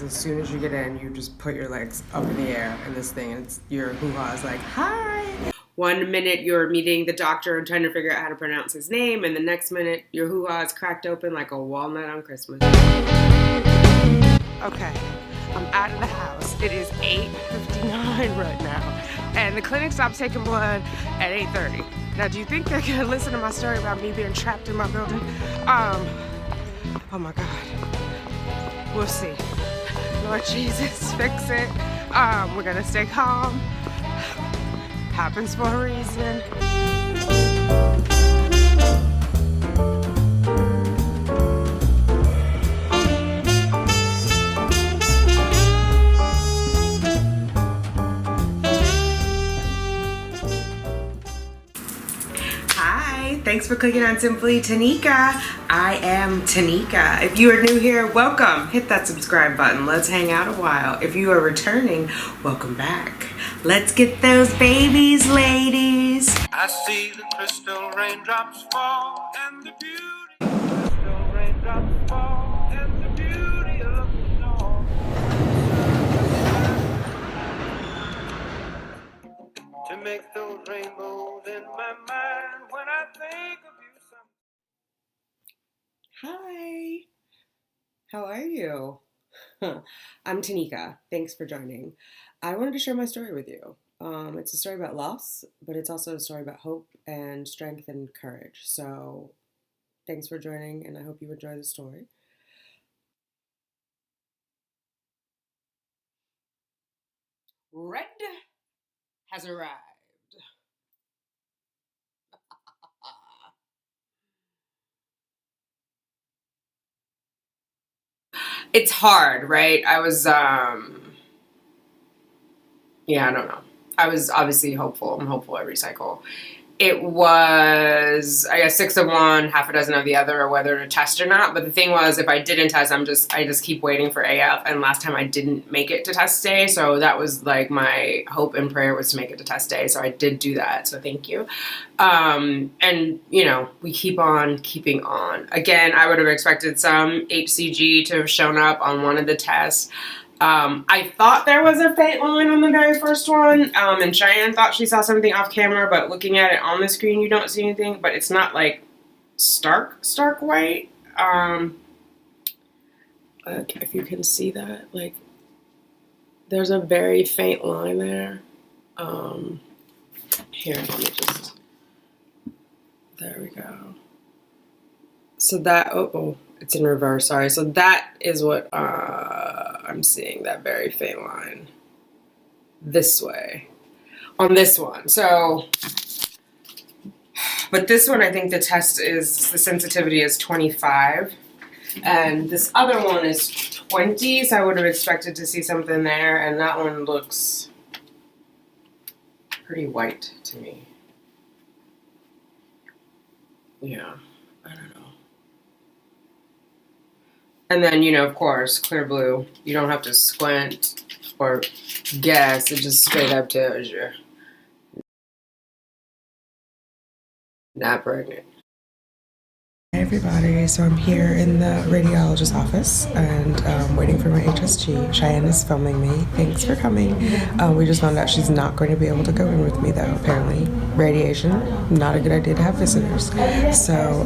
As soon as you get in, you just put your legs up in the air in this thing, and your hoo-ha is like, hi! 1 minute you're meeting the doctor and trying to figure out how to pronounce his name, and the next minute your hoo-ha is cracked open like a walnut on Christmas. Okay, I'm out of the house. It is 8:59 right now, and the clinic stopped taking blood at 8:30. Now, do you think they're gonna listen to my story about me being trapped in my building? Oh my God. We'll see. Lord Jesus, fix it. We're gonna stay calm. Happens for a reason. Hi, thanks for clicking on Simply Tanika. I am Tanika. If you are new here, welcome. Hit that subscribe button. Let's hang out a while. If you are returning, welcome back. Let's get those babies, ladies. I see the crystal raindrops fall and the beauty. Crystal raindrops fall and the beauty of the dawn. To make those rainbows in my mind when I think of you. Hi. How are you? I'm Tanika. Thanks for joining. I wanted to share my story with you. It's a story about loss, but it's also a story about hope and strength and courage. So thanks for joining, and I hope you enjoy the story. Red has arrived. It's hard, right? I don't know. I was obviously hopeful. I'm hopeful every cycle. It was, I guess, 6 of one, half a dozen of the other, or whether to test or not. But the thing was, if I didn't test, I just keep waiting for AF. And last time I didn't make it to test day, so that was like my hope and prayer was to make it to test day. So I did do that. So thank you. And you know, we keep on keeping on. Again, I would have expected some HCG to have shown up on one of the tests. I thought there was a faint line on the very first one, and Cheyenne thought she saw something off camera, but looking at it on the screen, you don't see anything, but it's not like stark white. If you can see that, like, there's a very faint line there. Here, let me just, there we go. So that, it's in reverse, sorry. So that is what, I'm seeing, that very faint line this way on this one. So, but this one, I think the sensitivity is 25, and this other one is 20, so I would have expected to see something there, and that one looks pretty white to me. Yeah, I don't know. And then, you know, of course, clear blue. You don't have to squint or guess. It just straight up tells you. Not pregnant. Hey everybody, so I'm here in the radiologist's office and waiting for my HSG. Cheyenne is filming me. Thanks for coming. We just found out she's not going to be able to go in with me though, apparently. Radiation, not a good idea to have visitors. So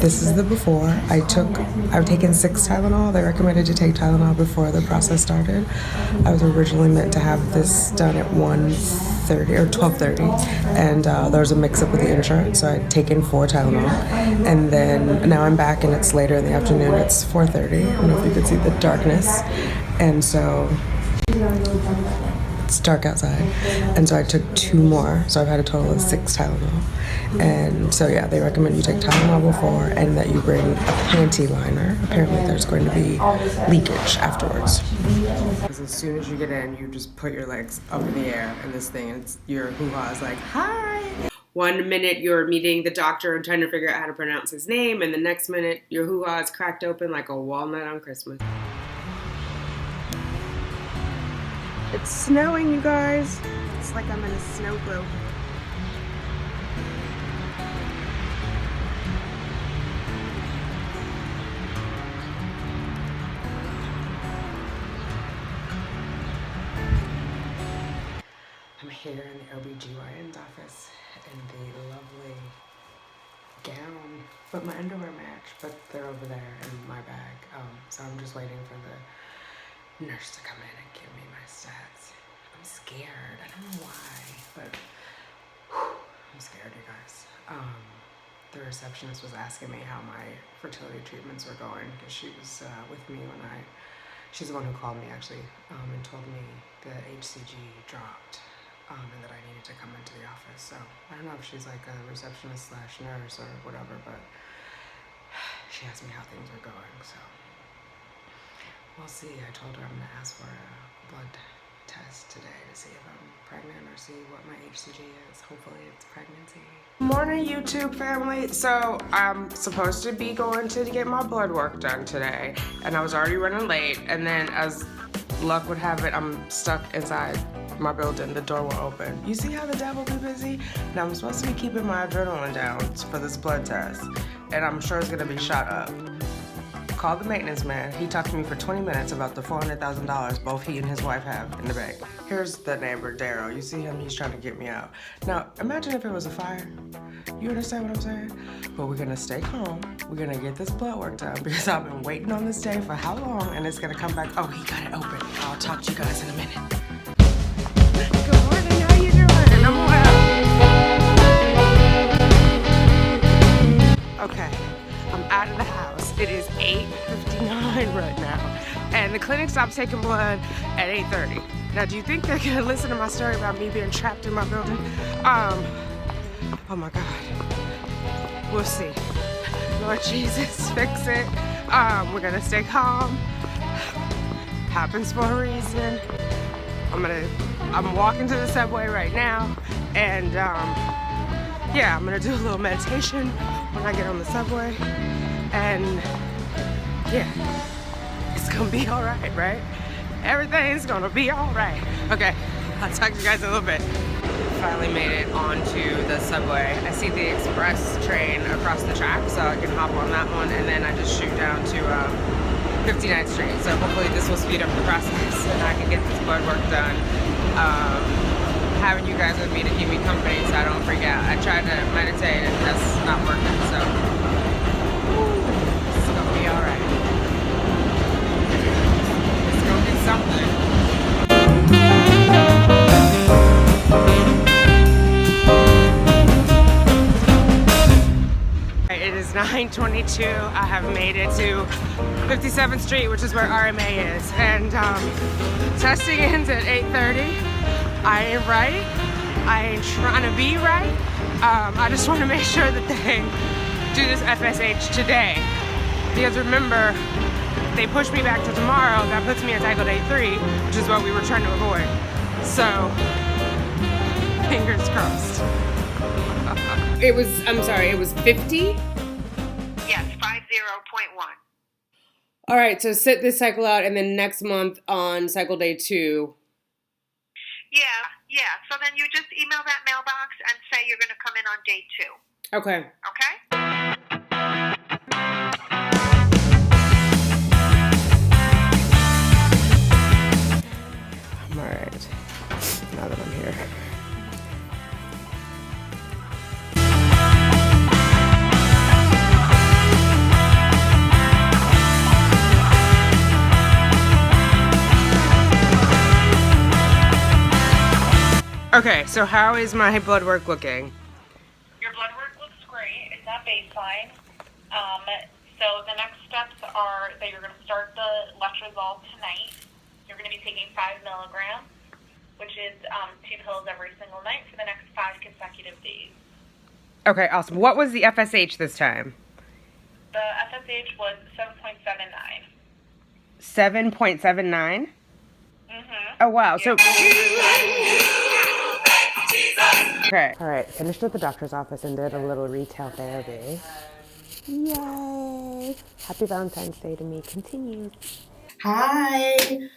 this is the before. I've taken 6 Tylenol. They recommended to take Tylenol before the process started. I was originally meant to have this done at 1:30 or 12:30, and there was a mix-up with the insurance, so I'd taken 4 Tylenol, and then now I'm back and it's later in the afternoon. It's 4:30. I don't know if you could see the darkness, and so it's dark outside, and so I took 2 more, so I've had a total of 6 Tylenol. And so yeah, they recommend you take Tylenol before and that you bring a panty liner. Apparently there's going to be leakage afterwards. As soon as you get in, you just put your legs up in the air in this thing, and your hoo-ha is like, hi! 1 minute you're meeting the doctor and trying to figure out how to pronounce his name, and the next minute your hoo-ha is cracked open like a walnut on Christmas. It's snowing, you guys. It's like I'm in a snow globe. here in the OBGYN's office in the lovely gown, but my underwear match, but they're over there in my bag. So I'm just waiting for the nurse to come in and give me my stats. I'm scared. I don't know why, but I'm scared, you guys. The receptionist was asking me how my fertility treatments were going because she was with me when she's the one who called me actually, and told me the HCG dropped, and that I needed to come into the office. So I don't know if she's like a receptionist / nurse or whatever, but she asked me how things were going. So we'll see. I told her I'm gonna ask for a blood test today to see if I'm pregnant or see what my HCG is. Hopefully it's pregnancy. Morning, YouTube family. So I'm supposed to be going to get my blood work done today, and I was already running late, and then as luck would have it, I'm stuck inside my building. The door will open. You see how the devil be busy? Now I'm supposed to be keeping my adrenaline down for this blood test, and I'm sure it's gonna be shot up. Called the maintenance man. He talked to me for 20 minutes about the $400,000 both he and his wife have in the bank. Here's the neighbor, Daryl. You see him? He's trying to get me out. Now, imagine if it was a fire. You understand what I'm saying? But we're gonna stay calm. We're gonna get this blood work done because I've been waiting on this day for how long, and it's gonna come back. Oh, he got it open. I'll talk to you guys in a minute. Good morning. How you doing? I'm well. Okay. I'm out of the house. It is 8:59 right now, and the clinic stops taking blood at 8:30. Now, do you think they're gonna listen to my story about me being trapped in my building? Oh my God. We'll see. Lord Jesus, fix it. We're gonna stay calm. Happens for a reason. I'm walking to the subway right now, and yeah, I'm gonna do a little meditation when I get on the subway, and yeah, it's gonna be all right? Everything's gonna be all right. Okay, I'll talk to you guys in a little bit. Finally made it onto the subway. I see the express train across the track, so I can hop on that one, and then I just shoot down to 59th Street. So hopefully this will speed up the process, and I can get this blood work done. Having you guys with me to keep me company so I don't freak out. I tried to meditate and that's not working, so it's gonna be alright. It's gonna be something. It is 9:22. I have made it to 57th Street, which is where RMA is, and testing ends at 8:30. I ain't right. I ain't trying to be right. I just want to make sure that they do this FSH today. Because remember, they push me back to tomorrow. That puts me at cycle day 3, which is what we were trying to avoid. So, fingers crossed. It was 50? Yes, 50.1. All right, so sit this cycle out, and then next month on cycle day 2. Yeah. So then you just email that mailbox and say you're going to come in on day 2. Okay. I'm all right. Now that I'm here. Okay, so how is my blood work looking? Your blood work looks great. It's at baseline. So the next steps are that you're going to start the letrozole tonight. You're going to be taking 5 milligrams, which is 2 pills every single night for the next 5 consecutive days. Okay, awesome. What was the FSH this time? The FSH was 7.79. 7.79? Mm-hmm. Oh, wow. So... Okay. All right, finished at the doctor's office and did a little retail therapy. Yay! Happy Valentine's Day to me. Continues. Hi!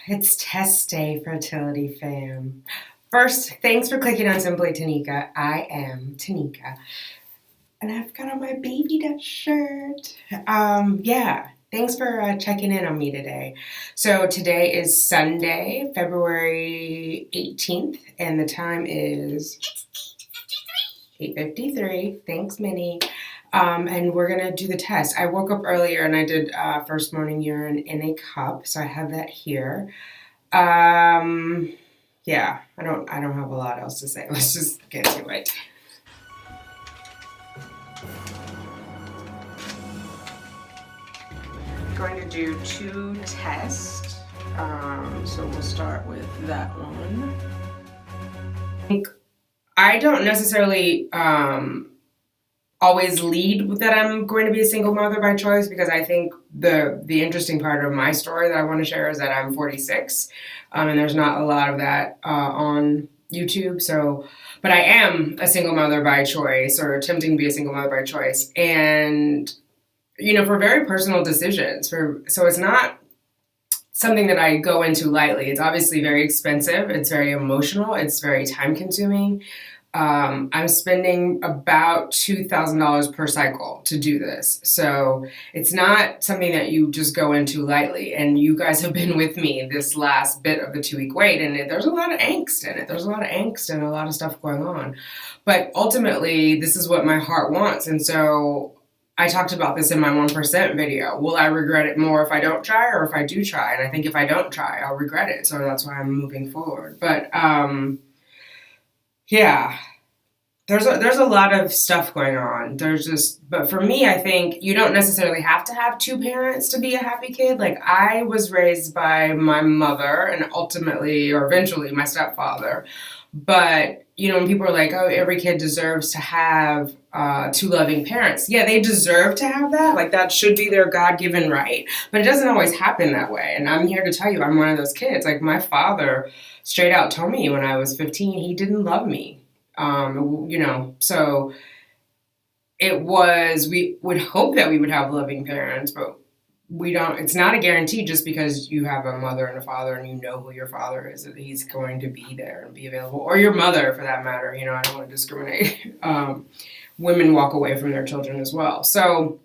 It's test day, fertility fam. First, thanks for clicking on Simply Tanika. I am Tanika. And I've got on my baby duck shirt. Yeah. Thanks for checking in on me today. So today is Sunday, February 18th, and the time is 8:53. Thanks, Minnie. And we're gonna do the test. I woke up earlier and I did first morning urine in a cup, so I have that here. Yeah, I don't have a lot else to say. Let's just get to it. Going to do 2 tests. So we'll start with that one. I don't necessarily always lead that I'm going to be a single mother by choice, because I think the interesting part of my story that I want to share is that I'm 46, and there's not a lot of that on YouTube. So, but I am a single mother by choice, or attempting to be a single mother by choice, and for very personal decisions. So it's not something that I go into lightly. It's obviously very expensive. It's very emotional. It's very time consuming. I'm spending about $2,000 per cycle to do this. So it's not something that you just go into lightly. And you guys have been with me this last bit of the 2-week wait, and there's a lot of angst in it. There's a lot of angst and a lot of stuff going on. But ultimately, this is what my heart wants. And so I talked about this in my 1% video. Will I regret it more if I don't try, or if I do try? And I think if I don't try, I'll regret it. So that's why I'm moving forward. But yeah, there's a lot of stuff going on. But for me, I think you don't necessarily have to have 2 parents to be a happy kid. Like, I was raised by my mother and ultimately, or eventually, my stepfather. But, when people are like, oh, every kid deserves to have 2 loving parents. Yeah, they deserve to have that. Like, that should be their God-given right. But it doesn't always happen that way. And I'm here to tell you, I'm one of those kids. Like, my father straight out told me when I was 15, he didn't love me. So we would hope that we would have loving parents, but we don't. It's not a guarantee just because you have a mother and a father and you know who your father is, that he's going to be there and be available, or your mother for that matter. I don't want to discriminate. Women walk away from their children as well. So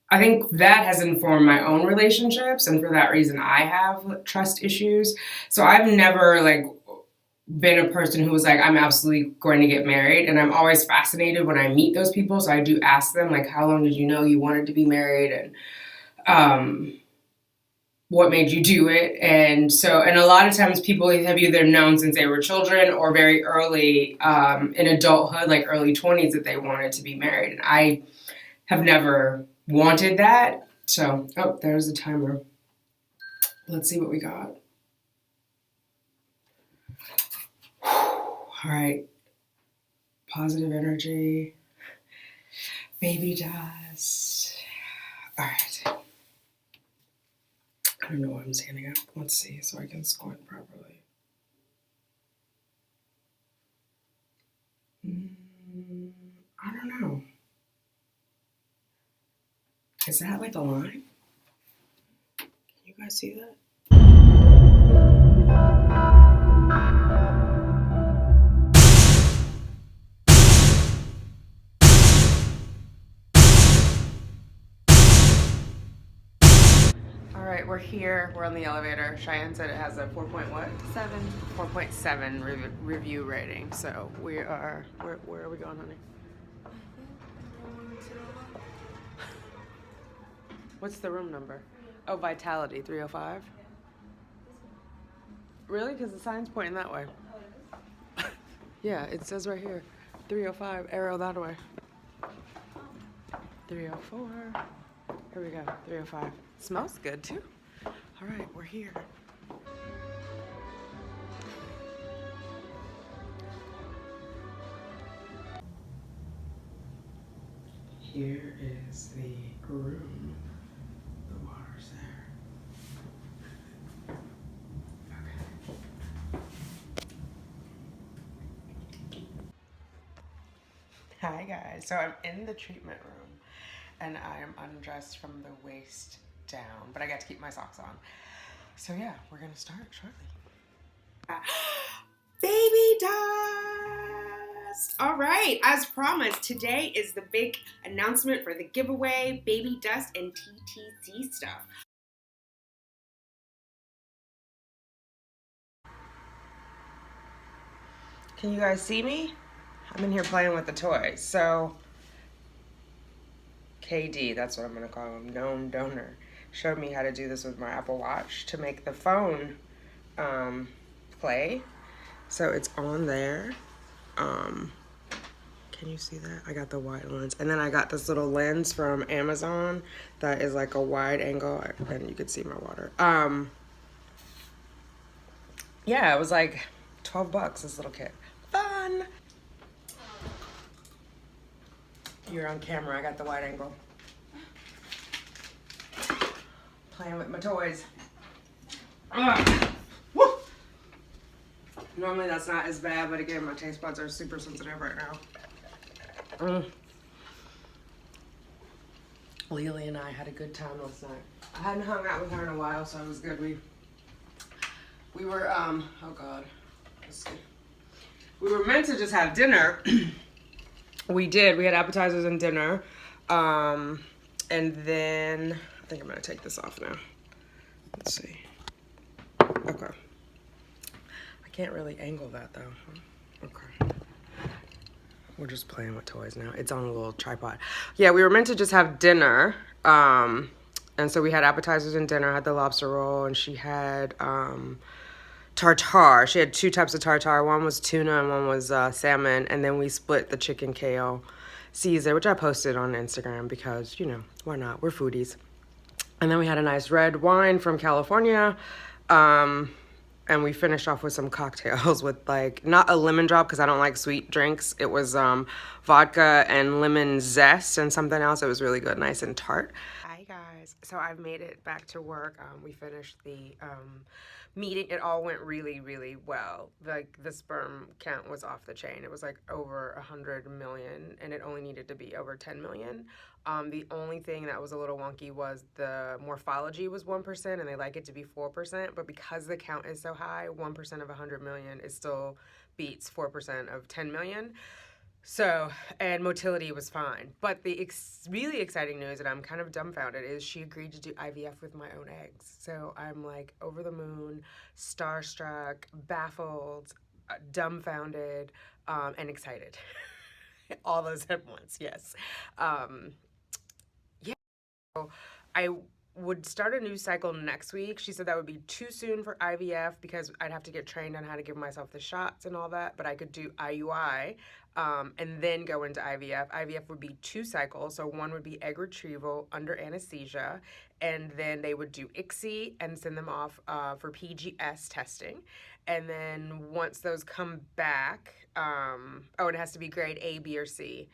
I think that has informed my own relationships, and for that reason I have trust issues. So I've never been a person who was like, I'm absolutely going to get married. And I'm always fascinated when I meet those people. So I do ask them, like, how long did you know you wanted to be married? And what made you do it? And a lot of times people have either known since they were children or very early in adulthood, like early 20s, that they wanted to be married. And I have never wanted that. So, oh, there's the timer. Let's see what we got. All right, positive energy, baby dust. All right. I don't know why I'm standing up. Let's see, so I can squint properly. I don't know. Is that like a line? Can you guys see that? All right, we're here. We're on the elevator. Cheyenne said it has a 4.7 review rating. So we are. Where are we going, honey? What's the room number? Oh, Vitality 305. Really? Because the sign's pointing that way. Yeah, it says right here, 305. Arrow that way. 304. Here we go. 305. Smells good too. All right, we're here. Here is the room. The water's there. Okay. Hi guys. So I'm in the treatment room and I am undressed from the waist down, but I got to keep my socks on. So yeah, we're gonna start shortly. Baby Podcast. All right, as promised, today is the big announcement for the giveaway, baby dust and TTC stuff. Can you guys see me? I'm in here playing with the toys. So, KD, that's what I'm gonna call him, known donor, showed me how to do this with my Apple Watch to make the phone play. So it's on there. Can you see that? I got the wide lens. And then I got this little lens from Amazon that is like a wide angle. And you can see my water. Yeah, it was like $12, this little kit. Fun! You're on camera, I got the wide angle. Playing with my toys. Woo! Normally that's not as bad, but again, my taste buds are super sensitive right now. Lily and I had a good time last night. I hadn't hung out with her in a while, so it was good. We were, oh God, let's see. We were meant to just have dinner. We did. We had appetizers and dinner. And then, I think I'm gonna take this off now. Let's see. Okay. I can't really angle that though. Okay. We're just playing with toys now. It's on a little tripod. Yeah, we were meant to just have dinner. And so we had appetizers and dinner. I had the lobster roll, and she had tartare. She had 2 types of tartare. One was tuna and one was salmon. And then we split the chicken kale Caesar, which I posted on Instagram because, you know, why not? We're foodies. And then we had a nice red wine from California. And we finished off with some cocktails with, like, not a lemon drop because I don't like sweet drinks. It was vodka and lemon zest and something else. It was really good, nice and tart. Hi, guys. So I've made it back to work. We finished the meeting. It all went really, really well. Like, the sperm count was off the chain. It was, like, over 100 million, and it only needed to be over 10 million. The only thing that was a little wonky was the morphology was 1%, and they like it to be 4%, but because the count is so high, 1% of 100 million is still beats 4% of 10 million. So, and motility was fine. But the really exciting news, and I'm kind of dumbfounded, is she agreed to do IVF with my own eggs. So I'm like over the moon, starstruck, baffled, dumbfounded, and excited. All those at once, yes. I would start a new cycle next week. She said that would be too soon for IVF because I'd have to get trained on how to give myself the shots and all that, but I could do IUI and then go into IVF. IVF would be 2 cycles, so one would be egg retrieval under anesthesia, and then they would do ICSI and send them off for PGS testing. And then once those come back, it has to be grade A, B, or C.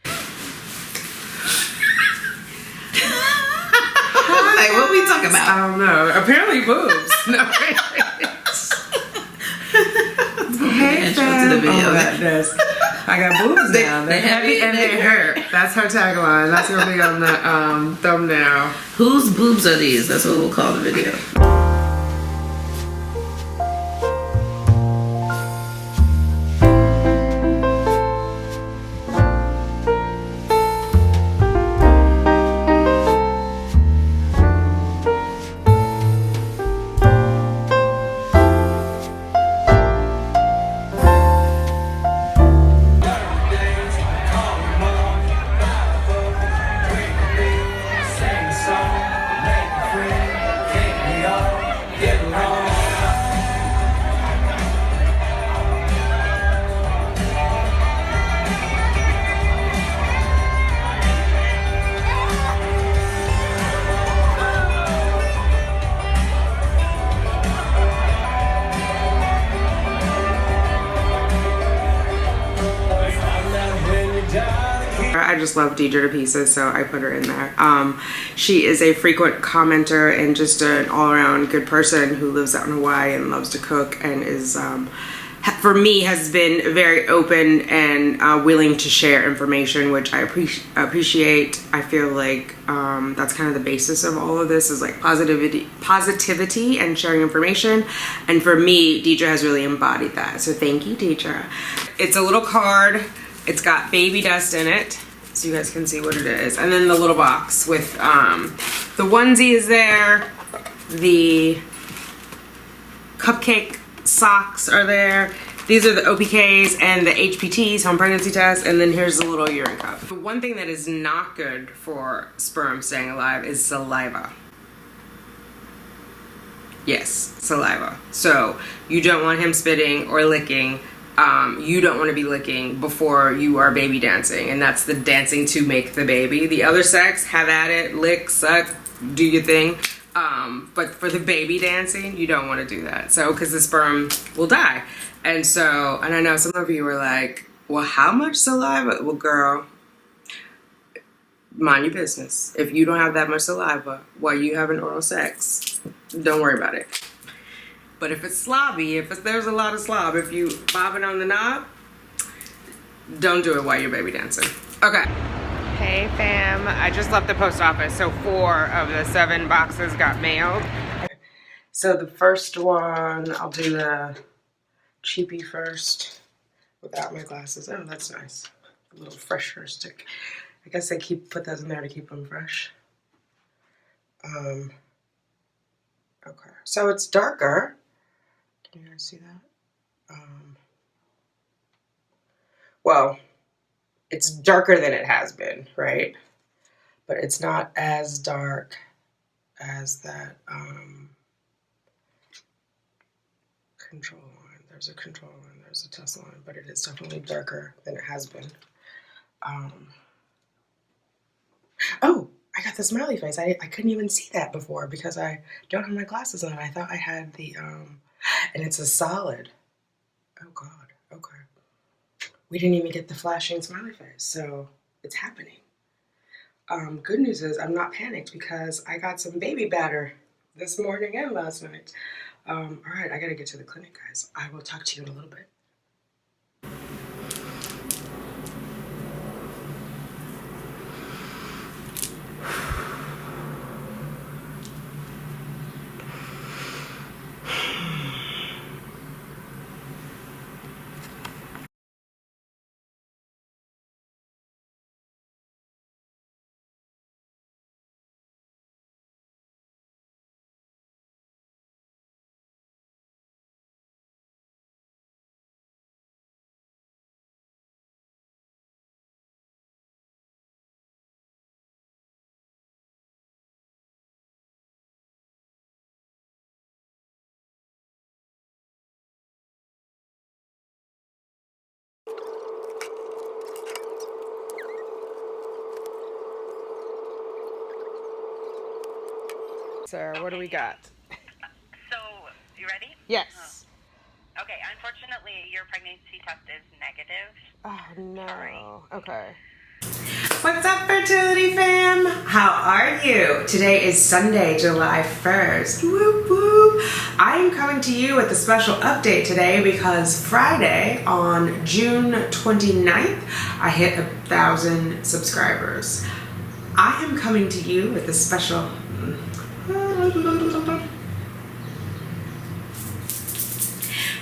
Like, what we talking about? I don't know. Apparently boobs. No. Hey, fam. To the video. Oh, goodness. I got boobs now. They're heavy and they hurt. That's her tagline. That's going to be on the thumbnail. Whose boobs are these? That's what we'll call the video. I just love Deidre to pieces, so I put her in there. She is a frequent commenter and just an all-around good person who lives out in Hawaii and loves to cook and is, for me, has been very open and willing to share information, which I appreciate. I feel like that's kind of the basis of all of this is like positivity and sharing information. And for me, Deidre has really embodied that. So thank you, Deidre. It's a little card. It's got baby dust in it, so you guys can see what it is. And then the little box with the onesie is there. The cupcake socks are there. These are the OPKs and the HPTs, home pregnancy test, and then here's the little urine cup. The one thing that is not good for sperm staying alive is saliva. Yes, saliva. So you don't want him spitting or licking. You don't want to be licking before you are baby dancing, and that's the dancing to make the baby. The other sex, have at it, lick, suck, do your thing. But for the baby dancing, you don't want to do that. So, because the sperm will die. And so, and I know some of you were like, well, how much saliva? Well, girl, mind your business. If you don't have that much saliva while you having oral sex, don't worry about it. But if it's slobby, there's a lot of slob, if you bobbing on the knob, don't do it while you're baby dancing. Okay. Hey fam, I just left the post office, so 4 of the 7 boxes got mailed. So the first one, I'll do the cheapie first without my glasses. Oh, that's nice. A little freshener stick. I guess they put those in there to keep them fresh. Okay, so it's darker. Can you guys see that? Well, it's darker than it has been, right? But it's not as dark as that control line. There's a control line, there's a test line, but it is definitely darker than it has been. Oh, I got the smiley face. I couldn't even see that before because I don't have my glasses on. I thought I had the, and it's a solid. Oh God, okay. We didn't even get the flashing smiley face, so it's happening. Good news is I'm not panicked because I got some baby batter this morning and last night. All right, I gotta get to the clinic, guys. I will talk to you in a little bit. Sir, what do we got? So, you ready? Yes. Okay, unfortunately, your pregnancy test is negative. Oh no. Sorry. Okay. What's up, fertility fam? How are you? Today is Sunday, July 1st. Whoop whoop. I am coming to you with a special update today because Friday on June 29th, I hit 1,000 subscribers. I am coming to you with a special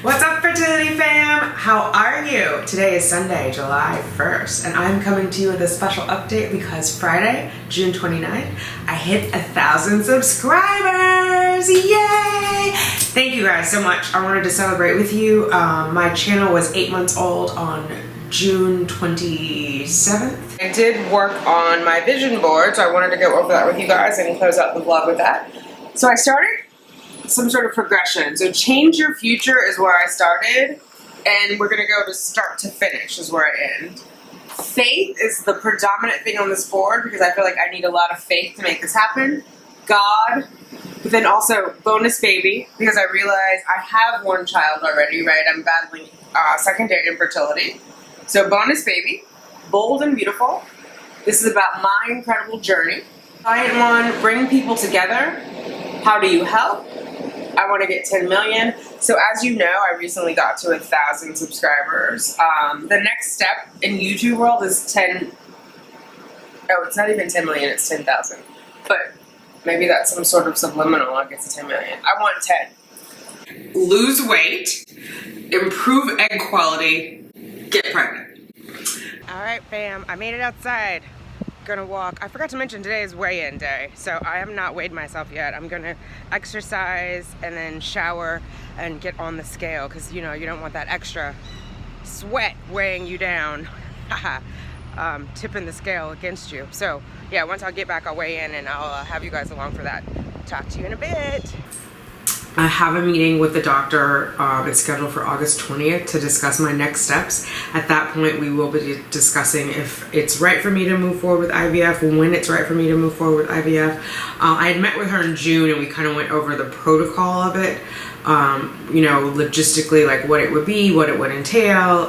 What's up, fertility fam? How are you? Today is Sunday, July 1st, and I'm coming to you with a special update because Friday, June 29th, I hit 1,000 subscribers! Yay! Thank you guys so much. I wanted to celebrate with you. My channel was 8 months old on June 27th. I did work on my vision board, so I wanted to go over that with you guys and close out the vlog with that. So I started some sort of progression. So change your future is where I started, and we're gonna go to start to finish is where I end. Faith is the predominant thing on this board because I feel like I need a lot of faith to make this happen. God, but then also bonus baby because I realize I have one child already, right? I'm battling secondary infertility. So bonus baby, bold and beautiful. This is about my incredible journey. Client one, bring people together. How do you help? I want to get 10 million. So as you know, I recently got to 1,000 subscribers. The next step in YouTube world is 10. Oh, it's not even 10 million, it's 10,000. But maybe that's some sort of subliminal, I'll get to 10 million. I want 10. Lose weight, improve egg quality, get pregnant. All right, fam, I made it outside. Gonna walk. I forgot to mention today is weigh-in day, so I have not weighed myself yet. I'm gonna exercise and then shower and get on the scale because you know you don't want that extra sweat weighing you down, tipping the scale against you. So yeah, once I get back, I'll weigh in and I'll have you guys along for that. Talk to you in a bit. I have a meeting with the doctor. It's scheduled for August 20th to discuss my next steps. At that point, we will be discussing if it's right for me to move forward with IVF, when it's right for me to move forward with IVF. I had met with her in June and we kind of went over the protocol of it. You know, logistically, like what it would be, what it would entail.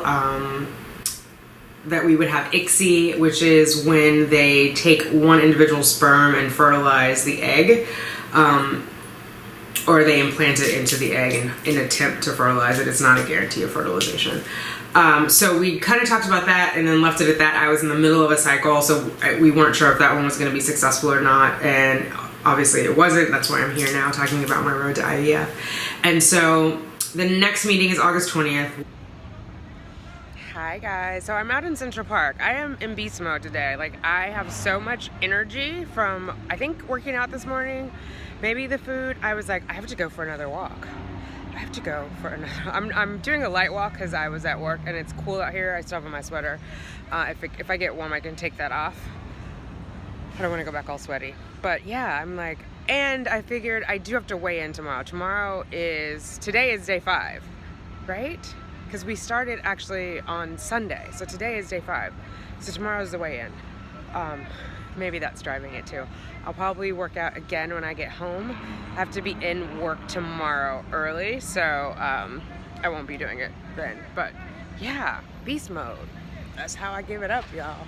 That we would have ICSI, which is when they take one individual sperm and fertilize the egg. Or they implant it into the egg in an attempt to fertilize it. It's not a guarantee of fertilization. So we kind of talked about that and then left it at that. I was in the middle of a cycle, so we weren't sure if that one was going to be successful or not. And obviously it wasn't. That's why I'm here now talking about my road to IVF. And so the next meeting is August 20th. Hi guys, so I'm out in Central Park. I am in beast mode today. Like I have so much energy from, I think, working out this morning. Maybe the food. I was like, I have to go for another walk. I have to go for another. I'm doing a light walk because I was at work and it's cool out here. I still have on my sweater. If I get warm, I can take that off. I don't want to go back all sweaty. But yeah, I'm like, and I figured I do have to weigh in tomorrow. Today is day 5, right? Because we started actually on Sunday. So today is day 5. So tomorrow is the weigh-in. Maybe that's driving it too. I'll probably work out again when I get home. I have to be in work tomorrow early, so I won't be doing it then. But yeah, beast mode. That's how I give it up, y'all.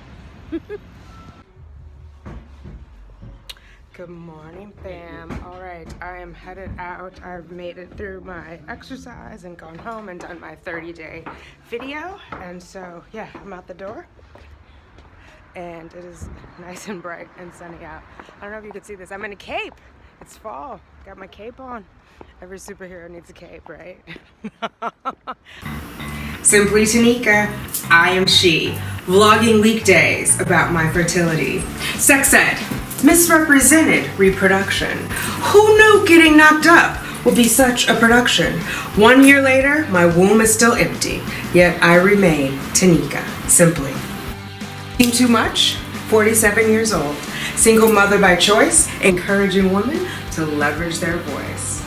Good morning, fam. All right, I am headed out. I've made it through my exercise and gone home and done my 30-day video. And so, yeah, I'm out the door. And it is nice and bright and sunny out. I don't know if you can see this. I'm in a cape. It's fall. Got my cape on. Every superhero needs a cape, right? Simply Tanika. I am she. Vlogging weekdays about my fertility. Sex ed. Misrepresented reproduction. Who knew getting knocked up would be such a production? 1 year later, my womb is still empty. Yet I remain Tanika. Simply. Too much? 47 years old. Single mother by choice, encouraging women to leverage their voice.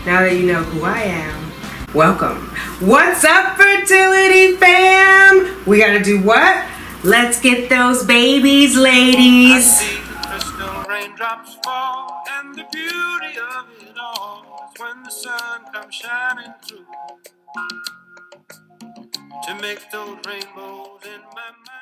Now that you know who I am, welcome. What's up, fertility fam? We gotta do what? Let's get those babies, ladies. I see the crystal raindrops fall, and the beauty of it all is when the sun comes shining through to make those rainbows in my mind.